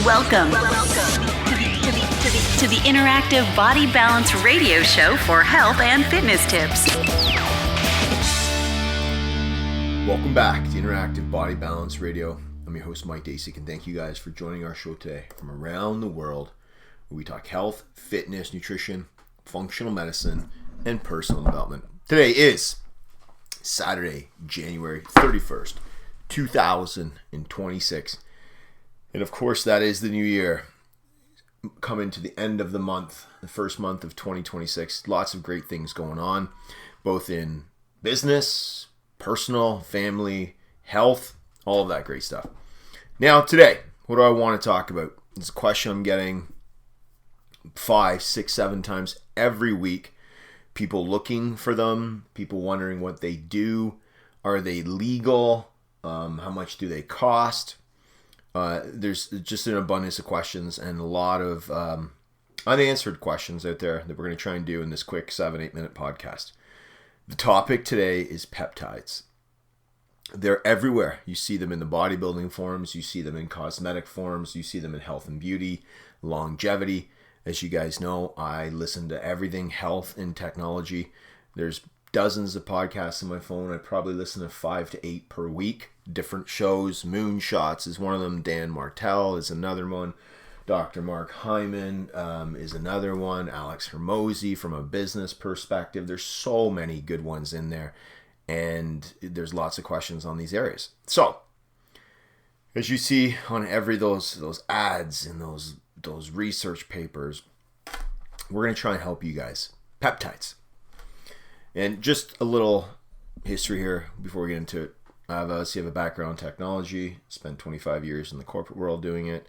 Welcome to the interactive Body Balance radio show for health and fitness tips. Welcome back to Interactive Body Balance Radio. I'm your host, Mike Daciuk, and thank you guys for joining our show today from around the world, where we talk health, fitness, nutrition, functional medicine, and personal development. Today is Saturday, January 31st, 2026. And of course, that is the new year. Coming to the end of the month, the first month of 2026. Lots of great things going on, both in business, personal, family, health, all of that great stuff. Now, today, what do I want to talk about? It's a question I'm getting 5, 6, 7 times every week. People looking for them, people wondering what they do. Are they legal? How much do they cost? There's just an abundance of questions and a lot of unanswered questions out there that we're going to try and do in this quick 7-8 minute podcast. The topic today is peptides. They're everywhere. You see them in the bodybuilding forums, you see them in cosmetic forums, you see them in health and beauty, longevity. As you guys know, I listen to everything health and technology. There's dozens of podcasts on my phone. I probably listen to 5 to 8 per week. Different shows. Moonshots is one of them. Dan Martell is another one. Dr. Mark Hyman is another one. Alex Hermosi from a business perspective. There's so many good ones in there. And there's lots of questions on these areas. So, as you see on every those ads and those research papers, we're going to try and help you guys. Peptides. And just a little history here before we get into it. I obviously have a background in technology, spent 25 years in the corporate world doing it,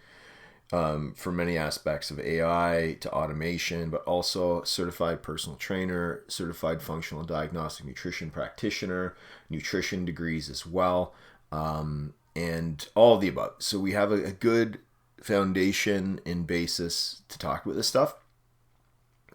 for many aspects of AI to automation, but also certified personal trainer, certified functional diagnostic nutrition practitioner, nutrition degrees as well, and all of the above. So we have a good foundation and basis to talk about this stuff,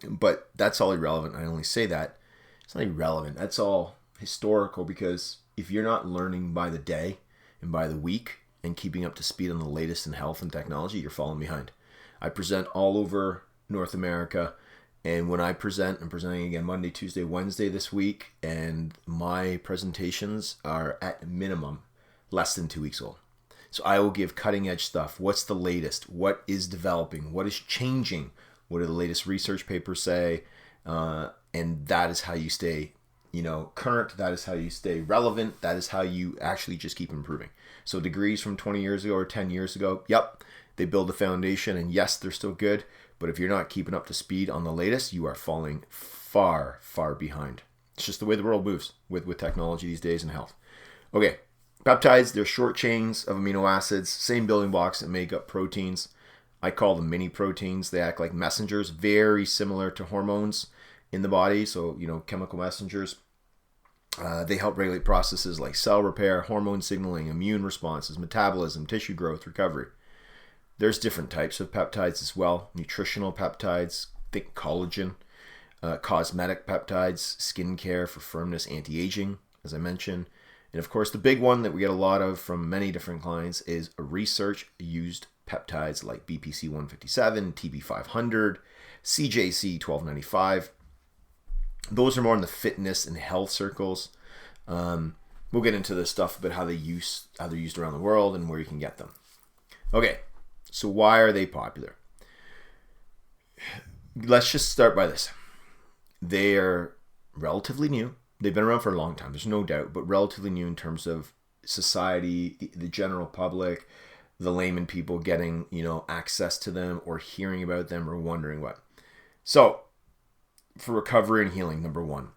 but that's all irrelevant. I only say that. It's not irrelevant. That's all historical, because if you're not learning by the day and by the week and keeping up to speed on the latest in health and technology, you're falling behind. I present all over North America, and when I present, I'm presenting again Monday, Tuesday, Wednesday this week, and my presentations are at minimum less than 2 weeks old. So I will give cutting edge stuff. What's the latest? What is developing? What is changing? What do the latest research papers say? And that is how you stay current. That is how you stay relevant. That is how you actually just keep improving. So degrees from 20 years ago or 10 years ago, yep, they build a foundation, and yes, they're still good. But if you're not keeping up to speed on the latest, you are falling far, far behind. It's just the way the world moves with technology these days and health. Okay, peptides, they're short chains of amino acids, same building blocks that make up proteins. I call them mini proteins. They act like messengers, very similar to hormones in the body. So, chemical messengers. They help regulate processes like cell repair, hormone signaling, immune responses, metabolism, tissue growth, recovery. There's different types of peptides as well. Nutritional peptides, think collagen, cosmetic peptides, skincare for firmness, anti-aging, as I mentioned. And of course, the big one that we get a lot of from many different clients is research-used peptides like BPC 157, TB 500, CJC 1295. Those are more in the fitness and health circles. We'll get into this stuff about how they're used around the world and where you can get them. Okay, so why are they popular? Let's just start by this. They are relatively new. They've been around for a long time, there's no doubt, but relatively new in terms of society, the general public, the layman people getting, access to them or hearing about them or wondering what. So, for recovery and healing, number one,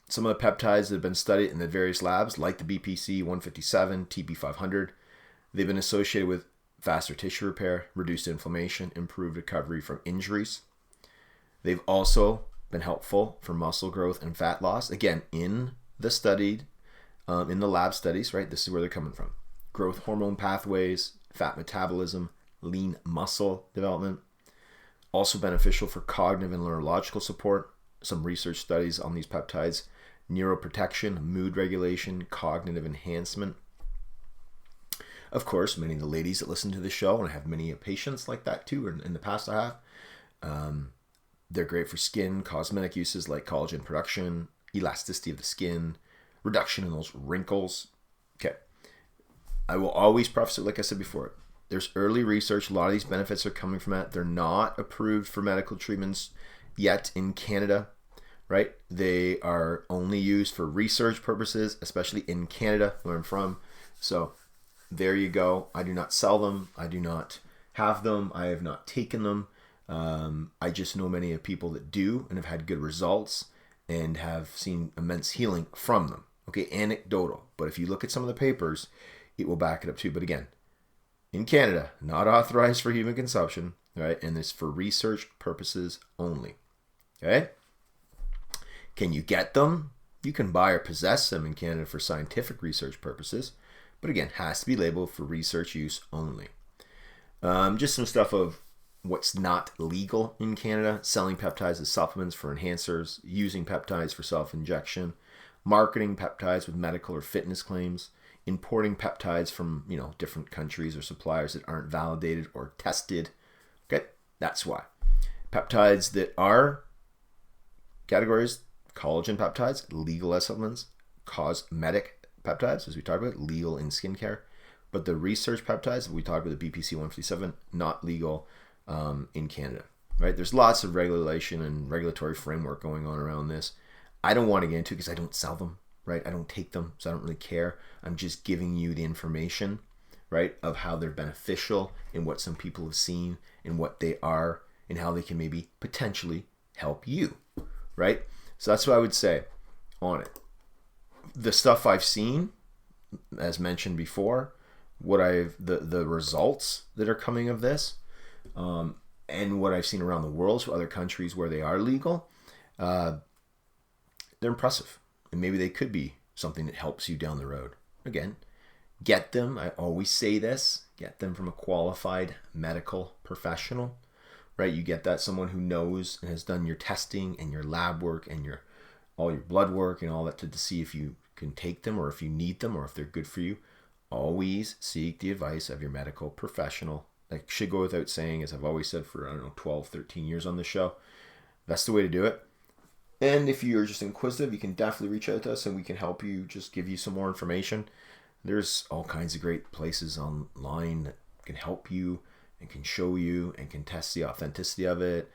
some of the peptides that have been studied in the various labs, like the BPC 157, TB 500, they've been associated with faster tissue repair, reduced inflammation, improved recovery from injuries. They've also been helpful for muscle growth and fat loss. Again, in the lab studies, right? This is where they're coming from. Growth hormone pathways, fat metabolism, lean muscle development. Also beneficial for cognitive and neurological support. Some research studies on these peptides. Neuroprotection, mood regulation, cognitive enhancement. Of course, many of the ladies that listen to the show, and I have many patients like that too, or in the past I have, they're great for skin, cosmetic uses like collagen production, elasticity of the skin, reduction in those wrinkles. Okay. I will always preface it, like I said before, there's early research. A lot of these benefits are coming from that. They're not approved for medical treatments yet in Canada, right? They are only used for research purposes, especially in Canada, where I'm from. So there you go. I do not sell them. I do not have them. I have not taken them. I just know many of people that do and have had good results and have seen immense healing from them. Okay, anecdotal. But if you look at some of the papers, it will back it up too. But again, in Canada, not authorized for human consumption, right? And it's for research purposes only. Okay? Can you get them? You can buy or possess them in Canada for scientific research purposes. But again, has to be labeled for research use only. Just some stuff of what's not legal in Canada. Selling peptides as supplements for enhancers. Using peptides for self-injection. Marketing peptides with medical or fitness claims. Importing peptides from, different countries or suppliers that aren't validated or tested. Okay, that's why. Peptides that are categories, collagen peptides, legal as supplements, cosmetic peptides, as we talked about, legal in skincare. But the research peptides, we talked about the BPC 157, not legal in Canada, right? There's lots of regulation and regulatory framework going on around this. I don't want to get into it because I don't sell them. Right? I don't take them, so I don't really care. I'm just giving you the information, right, of how they're beneficial and what some people have seen and what they are and how they can maybe potentially help you, right? So that's what I would say on it. The stuff I've seen, as mentioned before, the results that are coming of this, and what I've seen around the world, so other countries where they are legal, they're impressive. And maybe they could be something that helps you down the road. Again, get them. I always say this. Get them from a qualified medical professional, right? You get that, someone who knows and has done your testing and your lab work and all your blood work and all that to see if you can take them or if you need them or if they're good for you. Always seek the advice of your medical professional. That should go without saying, as I've always said for, 12, 13 years on this show. That's the way to do it. And if you're just inquisitive, you can definitely reach out to us and we can help you, just give you some more information. There's all kinds of great places online that can help you and can show you and can test the authenticity of it.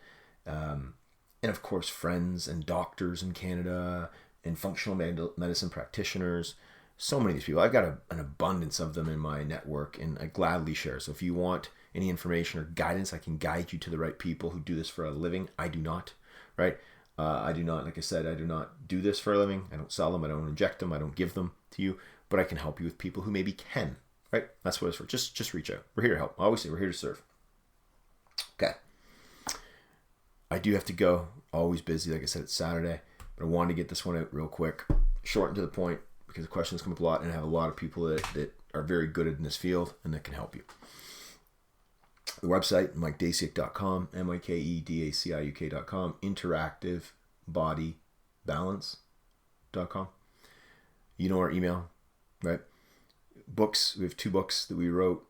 And of course, friends and doctors in Canada and functional medicine practitioners. So many of these people. I've got an abundance of them in my network and I gladly share. So if you want any information or guidance, I can guide you to the right people who do this for a living. I do not, right? I do not, like I said, I do not do this for a living. I don't sell them. I don't inject them. I don't give them to you. But I can help you with people who maybe can, right? That's what it's for. Just reach out. We're here to help. I always say we're here to serve. Okay. I do have to go. Always busy. Like I said, it's Saturday. But I wanted to get this one out real quick. Short and to the point because the questions come up a lot and I have a lot of people that are very good in this field and that can help you. The website, MikeDaciuk.com, MikeDaciuk.com, interactiveBodyBalance.com. You know our email, right? Books, we have 2 books that we wrote,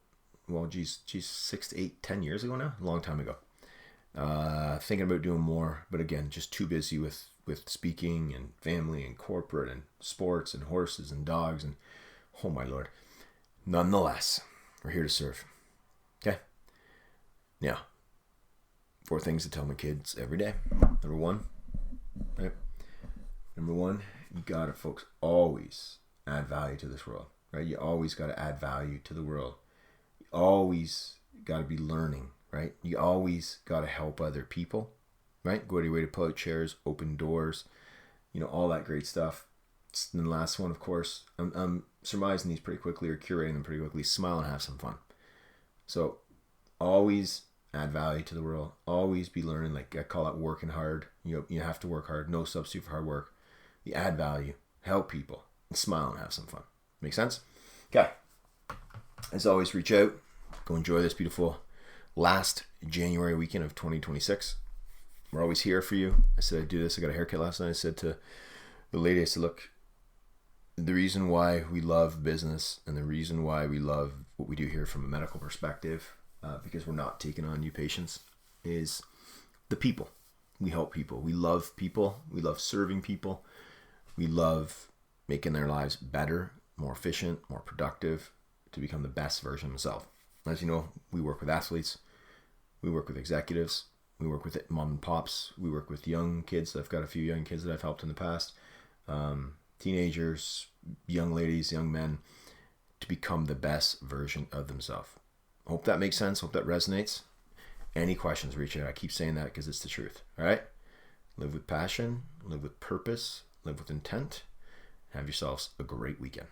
6 to 8, 10 years ago now, a long time ago. Thinking about doing more, but again, just too busy with speaking and family and corporate and sports and horses and dogs and, oh my Lord. Nonetheless, we're here to serve. Okay? Now, 4 things to tell my kids every day. Number 1, right? Number 1, you gotta, folks, always add value to this world, right? You always gotta add value to the world. You always gotta be learning, right? You always gotta help other people, right? Go out of your way to pull out chairs, open doors, all that great stuff. And the last one, of course, I'm surmising these pretty quickly or curating them pretty quickly. Smile and have some fun. So always add value to the world. Always be learning. Like I call it working hard. You have to work hard. No substitute for hard work. You add value. Help people. And smile and have some fun. Make sense? Okay. As always, reach out. Go enjoy this beautiful last January weekend of 2026. We're always here for you. I said I'd do this. I got a haircut last night. I said to the lady, I said, look, the reason why we love business and the reason why we love what we do here from a medical perspective, because we're not taking on new patients, is the people. We help people. We love people. We love serving people. We love making their lives better, more efficient, more productive, to become the best version of themselves. As you know, we work with athletes. We work with executives. We work with mom and pops. We work with young kids. I've got a few young kids that I've helped in the past. Teenagers, young ladies, young men, to become the best version of themselves. Hope that makes sense. Hope that resonates. Any questions, reach out. I keep saying that because it's the truth. All right? Live with passion, live with purpose, live with intent. Have yourselves a great weekend.